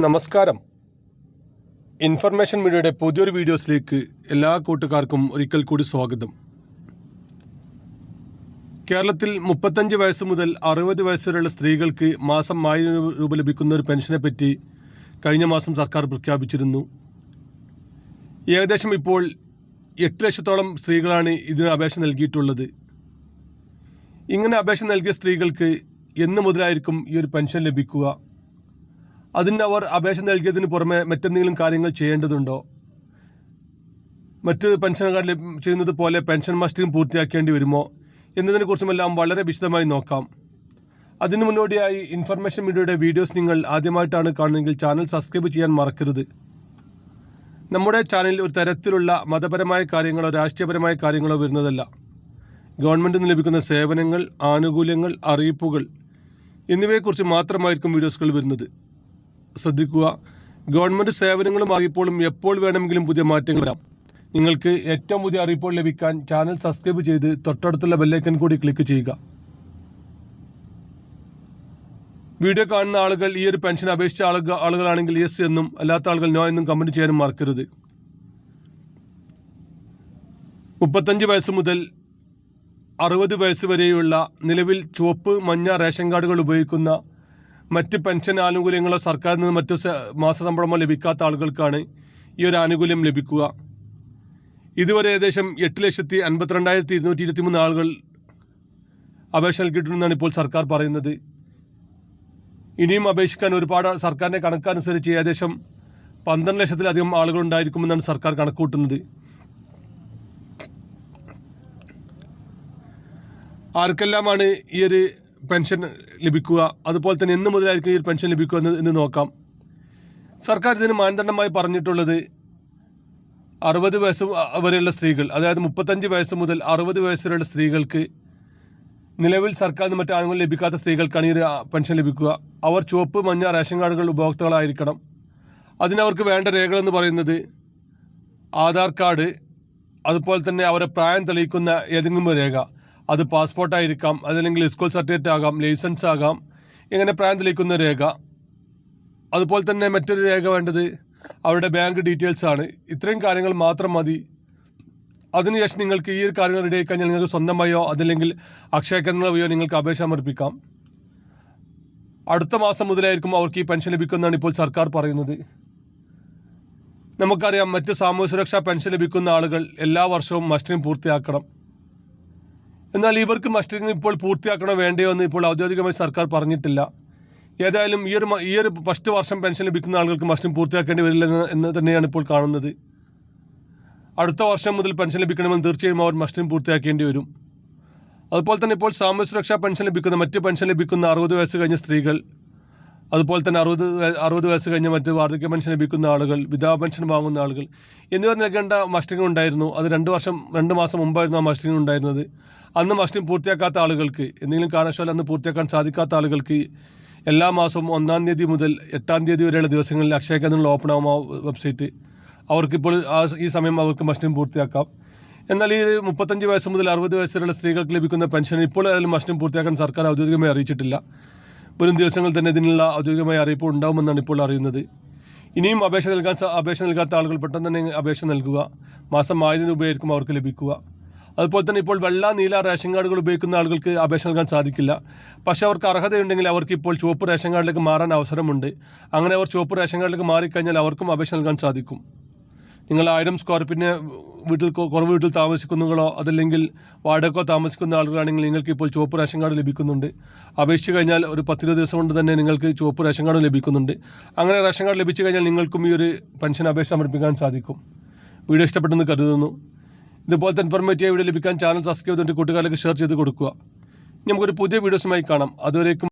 നമസ്കാരം. ഇൻഫർമേഷൻ മീഡിയയുടെ പുതിയൊരു വീഡിയോസിലേക്ക് എല്ലാ കൂട്ടുകാർക്കും ഒരിക്കൽ കൂടി സ്വാഗതം. കേരളത്തിൽ 35 വയസ്സ് മുതൽ 60 വയസ്സ് വരെയുള്ള സ്ത്രീകൾക്ക് മാസം 1000 രൂപ ലഭിക്കുന്ന ഒരു പെൻഷനെ പറ്റി കഴിഞ്ഞ മാസം സർക്കാർ പ്രഖ്യാപിച്ചിരുന്നു. ഏകദേശം ഇപ്പോൾ 8 ലക്ഷത്തോളം സ്ത്രീകളാണ് ഇതിന് അപേക്ഷ നൽകിയിട്ടുള്ളത്. ഇങ്ങനെ അപേക്ഷ നൽകിയ സ്ത്രീകൾക്ക് എന്ന് മുതലായിരിക്കും ഈ ഒരു പെൻഷൻ ലഭിക്കുക? അതിന് അവർ അപേക്ഷ നൽകിയതിന് പുറമെ മറ്റെന്തെങ്കിലും കാര്യങ്ങൾ ചെയ്യേണ്ടതുണ്ടോ? മറ്റ് പെൻഷനുകാർ ചെയ്യുന്നത് പോലെ പെൻഷൻ മസ്റ്റിംഗ് പൂർത്തിയാക്കേണ്ടി വരുമോ എന്നതിനെക്കുറിച്ചുമെല്ലാം വളരെ വിശദമായി നോക്കാം. അതിനു മുന്നോടിയായി ഇൻഫർമേഷൻ മീഡിയയുടെ വീഡിയോസ് നിങ്ങൾ ആദ്യമായിട്ടാണ് കാണുന്നതെങ്കിൽ ചാനൽ സബ്സ്ക്രൈബ് ചെയ്യാൻ മറക്കരുത്. നമ്മുടെ ചാനലിൽ ഒരു തരത്തിലുള്ള മതപരമായ കാര്യങ്ങളോ രാഷ്ട്രീയപരമായ കാര്യങ്ങളോ വരുന്നതല്ല. ഗവൺമെൻറ്റിൽ നിന്ന് ലഭിക്കുന്ന സേവനങ്ങൾ, ആനുകൂല്യങ്ങൾ, അറിയിപ്പുകൾ എന്നിവയെക്കുറിച്ച് മാത്രമായിരിക്കും വീഡിയോസുകൾ വരുന്നത്. ശ്രദ്ധിക്കുക, ഗവൺമെൻറ് സേവനങ്ങളും അറിയിപ്പോഴും എപ്പോൾ വേണമെങ്കിലും പുതിയ മാറ്റങ്ങൾ വരാം. നിങ്ങൾക്ക് ഏറ്റവും പുതിയ അറിയിപ്പോൾ ലഭിക്കാൻ ചാനൽ സബ്സ്ക്രൈബ് ചെയ്ത് തൊട്ടടുത്തുള്ള ബെല്ലൈക്കൻ കൂടി ക്ലിക്ക് ചെയ്യുക. വീഡിയോ കാണുന്ന ആളുകൾ ഈ ഒരു പെൻഷൻ അപേക്ഷിച്ച ആളുകളാണെങ്കിൽ യെസ് എന്നും അല്ലാത്ത ആളുകൾ നോ എന്നും കമൻറ്റ് ചെയ്യാനും മറക്കരുത്. 35 വയസ്സ് മുതൽ 60 വയസ്സ് വരെയുള്ള നിലവിൽ ചുവപ്പ്, മഞ്ഞ റേഷൻ കാർഡുകൾ ഉപയോഗിക്കുന്ന മറ്റ് പെൻഷൻ ആനുകൂല്യങ്ങളോ സർക്കാരിൽ നിന്ന് മറ്റു മാസശമ്പളമോ ലഭിക്കാത്ത ആളുകൾക്കാണ് ഈ ഒരു ആനുകൂല്യം ലഭിക്കുക. ഇതുവരെ ഏകദേശം 8,52,223 ആളുകൾ അപേക്ഷ നൽകിയിട്ടുണ്ടെന്നാണ് ഇപ്പോൾ സർക്കാർ പറയുന്നത്. ഇനിയും അപേക്ഷിക്കാൻ ഒരുപാട് സർക്കാരിൻ്റെ കണക്കനുസരിച്ച് ഏകദേശം 12 ലക്ഷത്തിലധികം ആളുകൾ ഉണ്ടായിരിക്കുമെന്നാണ് സർക്കാർ കണക്കുകൂട്ടുന്നത്. ആർക്കെല്ലാമാണ് ഈ ഒരു പെൻഷൻ ലഭിക്കുക, അതുപോലെ തന്നെ എന്ന് മുതലായിരിക്കും ഈ പെൻഷൻ ലഭിക്കുക എന്ന് നോക്കാം. സർക്കാർ ഇതിന് മാനദണ്ഡമായി പറഞ്ഞിട്ടുള്ളത് 60 വയസ്സ് വരെയുള്ള സ്ത്രീകൾ, അതായത് 35 വയസ്സ് മുതൽ 60 വയസ്സ് വരെയുള്ള സ്ത്രീകൾക്ക് നിലവിൽ സർക്കാരിന് മറ്റ് ആനുകൂല്യം ലഭിക്കാത്ത സ്ത്രീകൾക്കാണ് ഈ ഒരു പെൻഷൻ ലഭിക്കുക. അവർ ചുവപ്പ്, മഞ്ഞ റേഷൻ കാർഡുകൾ ഉപഭോക്താക്കളായിരിക്കണം. അതിനവർക്ക് വേണ്ട രേഖകളെന്ന് പറയുന്നത് ആധാർ കാർഡ്, അതുപോലെ തന്നെ അവരെ പ്രായം തെളിയിക്കുന്ന ഏതെങ്കിലും രേഖ, അത് പാസ്പോർട്ടായിരിക്കാം, അതല്ലെങ്കിൽ സ്കൂൾ സർട്ടിഫിക്കറ്റ് ആകാം, ലൈസൻസ് ആകാം, ഇങ്ങനെ പ്രായം തെളിയിക്കുന്ന രേഖ. അതുപോലെ തന്നെ മറ്റൊരു രേഖ വേണ്ടത് അവരുടെ ബാങ്ക് ഡീറ്റെയിൽസ് ആണ്. ഇത്രയും കാര്യങ്ങൾ മാത്രം മതി. അതിനുശേഷം നിങ്ങൾക്ക് ഈ ഒരു കാര്യങ്ങൾ റെഡി ആയി കഴിഞ്ഞാൽ നിങ്ങൾക്ക് സ്വന്തമായോ അതല്ലെങ്കിൽ അക്ഷയ കേന്ദ്രങ്ങൾ വഴിയോ നിങ്ങൾക്ക് അപേക്ഷ സമർപ്പിക്കാം. അടുത്ത മാസം മുതലായിരിക്കും അവർക്ക് ഈ പെൻഷൻ ലഭിക്കുമെന്നാണ് ഇപ്പോൾ സർക്കാർ പറയുന്നത്. നമുക്കറിയാം, മറ്റ് സാമൂഹ്യ സുരക്ഷാ പെൻഷൻ ലഭിക്കുന്ന ആളുകൾ എല്ലാ വർഷവും മസ്റ്ററിംഗ് പൂർത്തിയാക്കണം. എന്നാൽ ഇവർക്ക് മസ്റ്ററിംഗ് ഇപ്പോൾ പൂർത്തിയാക്കണോ വേണ്ടയോ എന്ന് ഇപ്പോൾ ഔദ്യോഗികമായി സർക്കാർ പറഞ്ഞിട്ടില്ല. ഏതായാലും ഈ ഒരു ഫസ്റ്റ് വർഷം പെൻഷൻ ലഭിക്കുന്ന ആളുകൾക്ക് മസ്റ്ററിംഗ് പൂർത്തിയാക്കേണ്ടി വരില്ല എന്ന് തന്നെയാണ് ഇപ്പോൾ കാണുന്നത്. അടുത്ത വർഷം മുതൽ പെൻഷൻ ലഭിക്കണമെന്ന് തീർച്ചയായും അവർ മസ്റ്ററിംഗ് പൂർത്തിയാക്കേണ്ടി വരും. അതുപോലെ തന്നെ ഇപ്പോൾ സാമൂഹ്യ സുരക്ഷാ പെൻഷൻ ലഭിക്കുന്ന, മറ്റ് പെൻഷൻ ലഭിക്കുന്ന 60 വയസ്സ് കഴിഞ്ഞ സ്ത്രീകൾ, അതുപോലെ തന്നെ 60 വയസ്സ് കഴിഞ്ഞ മറ്റ് വാർദ്ധക്യ പെൻഷൻ ലഭിക്കുന്ന ആളുകൾ, വിധവാ പെൻഷൻ വാങ്ങുന്ന ആളുകൾ എന്നിവർ നൽകേണ്ട മസ്റ്ററിംഗ് ഉണ്ടായിരുന്നു. അത് 2 മാസം മുമ്പായിരുന്നു ആ മസ്റ്ററിംഗ് ഉണ്ടായിരുന്നത്. അന്ന് മസ്റ്ററിംഗ് പൂർത്തിയാക്കാത്ത ആളുകൾക്ക്, എന്തെങ്കിലും കാരണവശാൽ അന്ന് പൂർത്തിയാക്കാൻ സാധിക്കാത്ത ആളുകൾക്ക് എല്ലാ മാസവും 1-ാം തീയതി മുതൽ 8-ാം തീയതി വരെയുള്ള ദിവസങ്ങളിൽ അക്ഷയ കേന്ദ്രങ്ങൾ ഓപ്പൺ ആകും. ആ വെബ്സൈറ്റ് അവർക്കിപ്പോൾ ഈ സമയം അവർക്ക് മസ്റ്ററിംഗ് പൂർത്തിയാക്കാം. എന്നാൽ ഈ 35 വയസ്സ് മുതൽ 60 വയസ്സ് വരെയുള്ള സ്ത്രീകൾക്ക് ലഭിക്കുന്ന പെൻഷൻ ഇപ്പോൾ ഏതായാലും മസ്റ്ററിംഗ് പൂർത്തിയാക്കാൻ സർക്കാർ ഔദ്യോഗികമായി അറിയിച്ചിട്ടില്ല. വരും ദിവസങ്ങളിൽ തന്നെ ഇതിനുള്ള ഔദ്യോഗികമായ അറിയിപ്പ് ഉണ്ടാകുമെന്നാണ് ഇപ്പോൾ അറിയുന്നത്. ഇനിയും അപേക്ഷ നൽകാത്ത ആളുകൾ പെട്ടെന്ന് തന്നെ അപേക്ഷ നൽകുക. മാസം 1000 രൂപയായിരിക്കും അവർക്ക് ലഭിക്കുക. അതുപോലെ തന്നെ ഇപ്പോൾ വെള്ള, നീല റേഷൻ കാർഡുകൾ ഉപയോഗിക്കുന്ന ആളുകൾക്ക് അപേക്ഷ നൽകാൻ സാധിക്കില്ല. പക്ഷേ അവർക്ക് അർഹതയുണ്ടെങ്കിൽ അവർക്ക് ഇപ്പോൾ ചുവപ്പ് റേഷൻ കാർഡിലേക്ക് മാറാൻ അവസരമുണ്ട്. അങ്ങനെ അവർ ചുവപ്പ് റേഷൻ കാർഡിലേക്ക് മാറിക്കഴിഞ്ഞാൽ അവർക്കും അപേക്ഷ നൽകാൻ സാധിക്കും. നിങ്ങൾ 1000 സ്ക്വയർ ഫീറ്റിന് കുറവ് വീട്ടിൽ താമസിക്കുന്നതോ അതല്ലെങ്കിൽ വാടകയ്ക്കോ താമസിക്കുന്ന ആളുകളാണെങ്കിൽ നിങ്ങൾക്ക് ഇപ്പോൾ ചുവപ്പ് റേഷൻ കാർഡ് ലഭിക്കുന്നുണ്ട്. അപേക്ഷിച്ച് കഴിഞ്ഞാൽ ഒരു 10-20 ദിവസം കൊണ്ട് തന്നെ നിങ്ങൾക്ക് ചുവപ്പ് റേഷൻ കാർഡ് ലഭിക്കുന്നുണ്ട്. അങ്ങനെ റേഷൻ കാർഡ് ലഭിച്ചു കഴിഞ്ഞാൽ നിങ്ങൾക്കും ഈ ഒരു പെൻഷൻ അപേക്ഷ സമർപ്പിക്കാൻ സാധിക്കും. വീഡിയോ ഇഷ്ടപ്പെട്ടെന്ന് കരുതുന്നു. ഇതുപോലത്തെ ഇൻഫോർമേറ്റീവ് വീഡിയോ ലഭിക്കാൻ ചാനൽ സബ്സ്ക്രൈബ് ചെയ്തിട്ട് കൂട്ടുകാരിലേക്ക് ഷെയർ ചെയ്ത് കൊടുക്കുക. നമുക്കൊരു പുതിയ വീഡിയോസുമായി കാണാം. അതുവരേക്കും